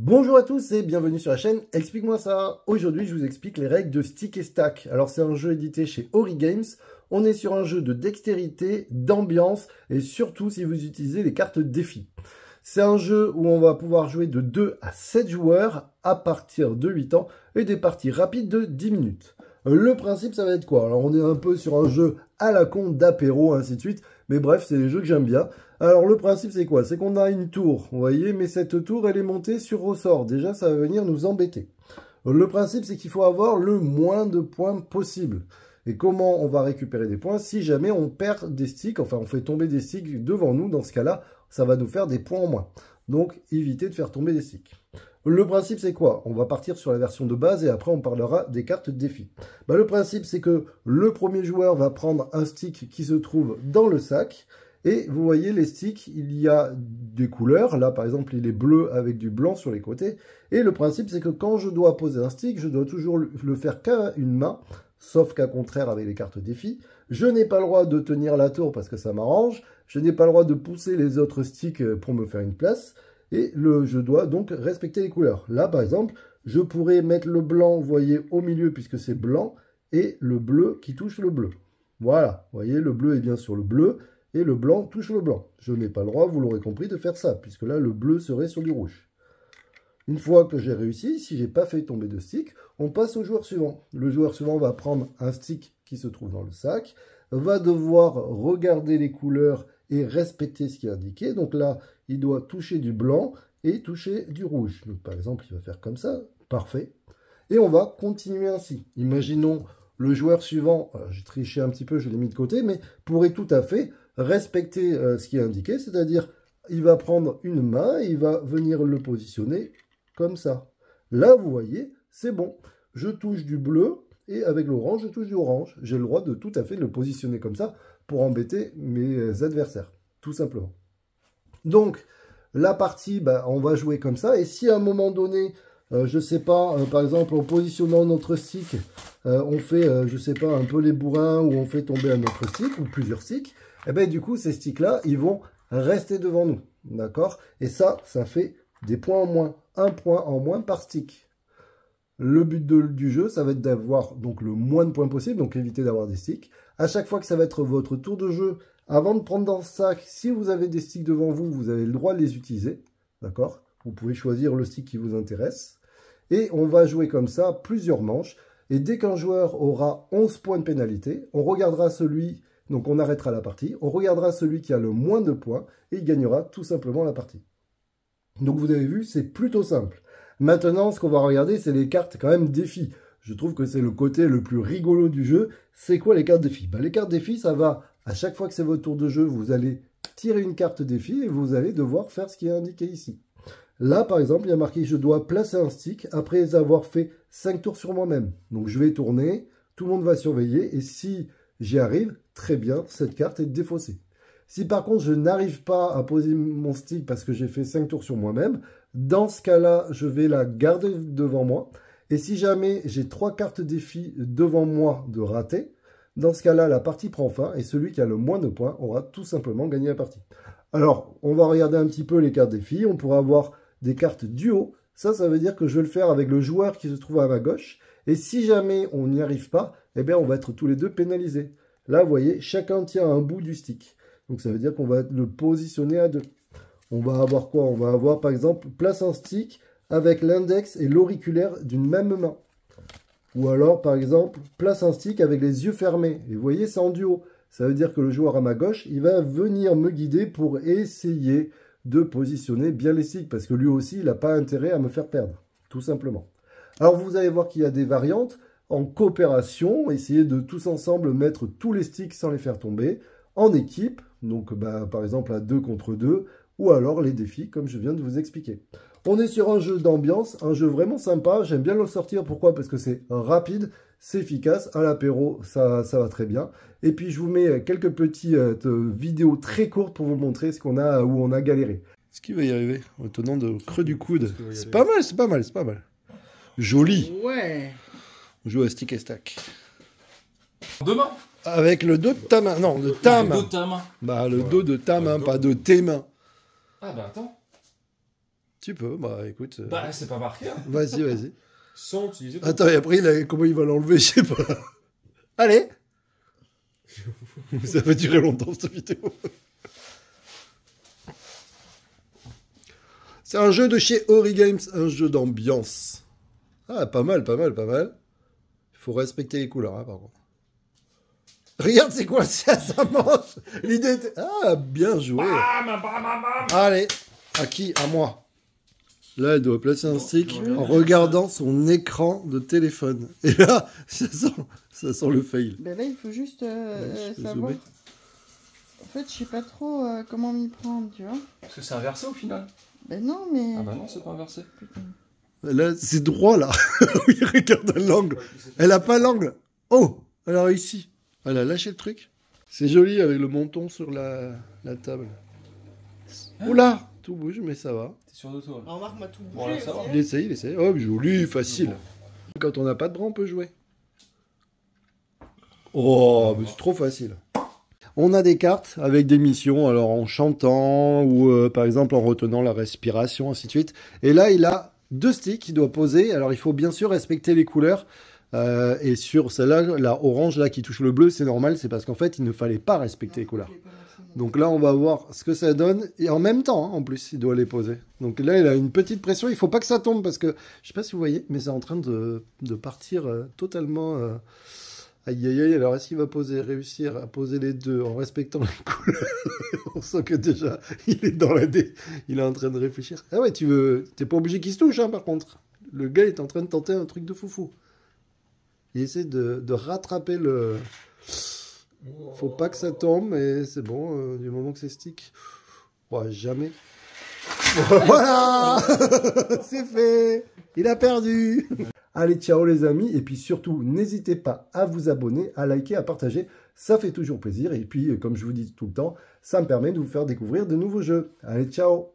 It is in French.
Bonjour à tous et bienvenue sur la chaîne Explique-moi ça. Aujourd'hui, je vous explique les règles de Stick et Stack. Alors, c'est un jeu édité chez Ori Games. On est sur un jeu de dextérité, d'ambiance et surtout si vous utilisez les cartes défis. C'est un jeu où on va pouvoir jouer de 2 à 7 joueurs à partir de 8 ans et des parties rapides de 10 minutes. Le principe, ça va être quoi? Alors, on est un peu sur un jeu à la con d'apéro, ainsi de suite. Mais bref, c'est les jeux que j'aime bien. Alors, le principe, c'est quoi? C'est qu'on a une tour, vous voyez, mais cette tour, elle est montée sur ressort. Déjà, ça va venir nous embêter. Le principe, c'est qu'il faut avoir le moins de points possible. Et comment on va récupérer des points? Si jamais on perd des sticks, enfin, on fait tomber des sticks devant nous, dans ce cas-là, ça va nous faire des points en moins. Donc, évitez de faire tomber des sticks. Le principe, c'est quoi? On va partir sur la version de base et après, on parlera des cartes défis. Le principe, c'est que le premier joueur va prendre un stick qui se trouve dans le sac. Et vous voyez, les sticks, il y a des couleurs. Là, par exemple, il est bleu avec du blanc sur les côtés. Et le principe, c'est que quand je dois poser un stick, je dois toujours le faire qu'à une main. Sauf qu'à contraire, avec les cartes défis, je n'ai pas le droit de tenir la tour parce que ça m'arrange. Je n'ai pas le droit de pousser les autres sticks pour me faire une place. Et je dois donc respecter les couleurs. Là, par exemple, je pourrais mettre le blanc, vous voyez, au milieu puisque c'est blanc, et le bleu qui touche le bleu. Voilà, vous voyez, le bleu est bien sur le bleu, et le blanc touche le blanc. Je n'ai pas le droit, vous l'aurez compris, de faire ça, puisque là, le bleu serait sur du rouge. Une fois que j'ai réussi, si je n'ai pas fait tomber de stick, on passe au joueur suivant. Le joueur suivant va prendre un stick qui se trouve dans le sac, va devoir regarder les couleurs et respecter ce qui est indiqué. Donc là, il doit toucher du blanc et toucher du rouge. Donc par exemple, il va faire comme ça, parfait. Et on va continuer ainsi. Imaginons le joueur suivant, j'ai triché un petit peu, je l'ai mis de côté, mais pourrait tout à fait respecter ce qui est indiqué, c'est-à-dire il va prendre une main et il va venir le positionner comme ça. Là, vous voyez, c'est bon. Je touche du bleu et avec l'orange, je touche du orange. J'ai le droit de tout à fait le positionner comme ça pour embêter mes adversaires, tout simplement. Donc, la partie, on va jouer comme ça. Et si à un moment donné, je ne sais pas, par exemple, en positionnant notre stick, on fait, je ne sais pas, un peu les bourrins ou on fait tomber un autre stick ou plusieurs sticks, et bien du coup, ces sticks-là, ils vont rester devant nous. D'accord? Et ça fait des points en moins. Un point en moins par stick. Le but du jeu, ça va être d'avoir donc le moins de points possible, donc éviter d'avoir des sticks. À chaque fois que ça va être votre tour de jeu, avant de prendre dans le sac, si vous avez des sticks devant vous, vous avez le droit de les utiliser. D'accord? Vous pouvez choisir le stick qui vous intéresse. Et on va jouer comme ça plusieurs manches. Et dès qu'un joueur aura 11 points de pénalité, on regardera celui, donc on arrêtera la partie, on regardera celui qui a le moins de points et il gagnera tout simplement la partie. Donc vous avez vu, c'est plutôt simple. Maintenant, ce qu'on va regarder, c'est les cartes quand même défis. Je trouve que c'est le côté le plus rigolo du jeu. C'est quoi les cartes défis? Les cartes défis, ça va, à chaque fois que c'est votre tour de jeu, vous allez tirer une carte défi et vous allez devoir faire ce qui est indiqué ici. Là, par exemple, il y a marqué « Je dois placer un stick après avoir fait 5 tours sur moi-même ». Donc je vais tourner, tout le monde va surveiller et si j'y arrive, très bien, cette carte est défaussée. Si par contre je n'arrive pas à poser mon stick parce que j'ai fait 5 tours sur moi-même, dans ce cas-là, je vais la garder devant moi. Et si jamais j'ai 3 cartes défis devant moi de rater, dans ce cas-là, la partie prend fin et celui qui a le moins de points aura tout simplement gagné la partie. Alors, on va regarder un petit peu les cartes défis. On pourra avoir des cartes duo. Ça veut dire que je vais le faire avec le joueur qui se trouve à ma gauche. Et si jamais on n'y arrive pas, eh bien, on va être tous les deux pénalisés. Là, vous voyez, chacun tient un bout du stick. Donc ça veut dire qu'on va le positionner à deux. On va avoir quoi? On va avoir par exemple, place un stick avec l'index et l'auriculaire d'une même main. Ou alors par exemple, place un stick avec les yeux fermés. Et vous voyez, c'est en duo. Ça veut dire que le joueur à ma gauche, il va venir me guider pour essayer de positionner bien les sticks. Parce que lui aussi, il n'a pas intérêt à me faire perdre. Tout simplement. Alors vous allez voir qu'il y a des variantes. En coopération, essayer de tous ensemble mettre tous les sticks sans les faire tomber. En équipe, donc par exemple à 2 contre 2, ou alors les défis comme je viens de vous expliquer. On est sur un jeu d'ambiance, un jeu vraiment sympa, j'aime bien le sortir, pourquoi? Parce que c'est rapide, c'est efficace, à l'apéro ça va très bien. Et puis je vous mets quelques petites vidéos très courtes pour vous montrer ce qu'on a, où on a galéré. Est-ce qu'il va y arriver en tenant de creux du coude? C'est pas mal, c'est pas mal, c'est pas mal. Joli. Ouais. On joue à Stick et Stack. Demain. Avec le dos de ta main. Non, de ta main. Le dos de ta main. Le dos de ta main, pas de tes mains. Ah bah attends. Tu peux, bah écoute. Bah, c'est pas marqué. Hein. Vas-y, vas-y. Sans utiliser. Attends, et après, comment il va l'enlever, je sais pas. Allez. Ça va durer longtemps, cette vidéo. C'est un jeu de chez Ori Games, un jeu d'ambiance. Ah, pas mal, pas mal, pas mal. Il faut respecter les couleurs, hein, par contre. Regarde, c'est quoi ça mange. L'idée était... Ah, bien joué. Bam, bam, bam, bam. Allez, à qui? À moi. Là, elle doit placer un stick en regardant son écran de téléphone. Et là, ça sent le fail. Ben là, il faut juste Je peux savoir. zoomer. En fait, je sais pas trop comment m'y prendre, tu vois. Parce que c'est inversé au final. Ben non, mais... Ah bah non, c'est pas inversé. Putain. Là, c'est droit, là. Oui, regarde l'angle. Elle a pas l'angle. Oh, elle a réussi. Elle a lâché le truc. C'est joli avec le menton sur la table. Oula, tout bouge, mais ça va. T'es sûr de toi. Ah, remarque, m'a tout bougé. Voilà, ça va. Il essaye, il essaye. Oh, joli, facile. Quand on n'a pas de bras, on peut jouer. Oh, mais c'est trop facile. On a des cartes avec des missions, alors en chantant ou par exemple en retenant la respiration, ainsi de suite. Et là, il a 2 sticks qu'il doit poser. Alors, il faut bien sûr respecter les couleurs. Et sur celle-là, la orange là qui touche le bleu, c'est normal, c'est parce qu'en fait, il ne fallait pas respecter les couleurs. Donc là, on va voir ce que ça donne. Et en même temps, hein, en plus, il doit les poser. Donc là, il a une petite pression. Il faut pas que ça tombe parce que, je sais pas si vous voyez, mais c'est en train de partir totalement... Aïe, aïe, aïe. Alors, est-ce qu'il va réussir à poser les deux en respectant les couleurs? On sent que déjà, il est dans il est en train de réfléchir. Ah ouais, t'es pas obligé qu'il se touche, hein, par contre. Le gars est en train de tenter un truc de foufou. Il essaie de rattraper le... Faut pas que ça tombe, mais c'est bon, du moment que c'est stick. Ouais, jamais. Voilà. C'est fait. Il a perdu. Allez, ciao les amis. Et puis surtout, n'hésitez pas à vous abonner, à liker, à partager. Ça fait toujours plaisir. Et puis, comme je vous dis tout le temps, ça me permet de vous faire découvrir de nouveaux jeux. Allez, ciao.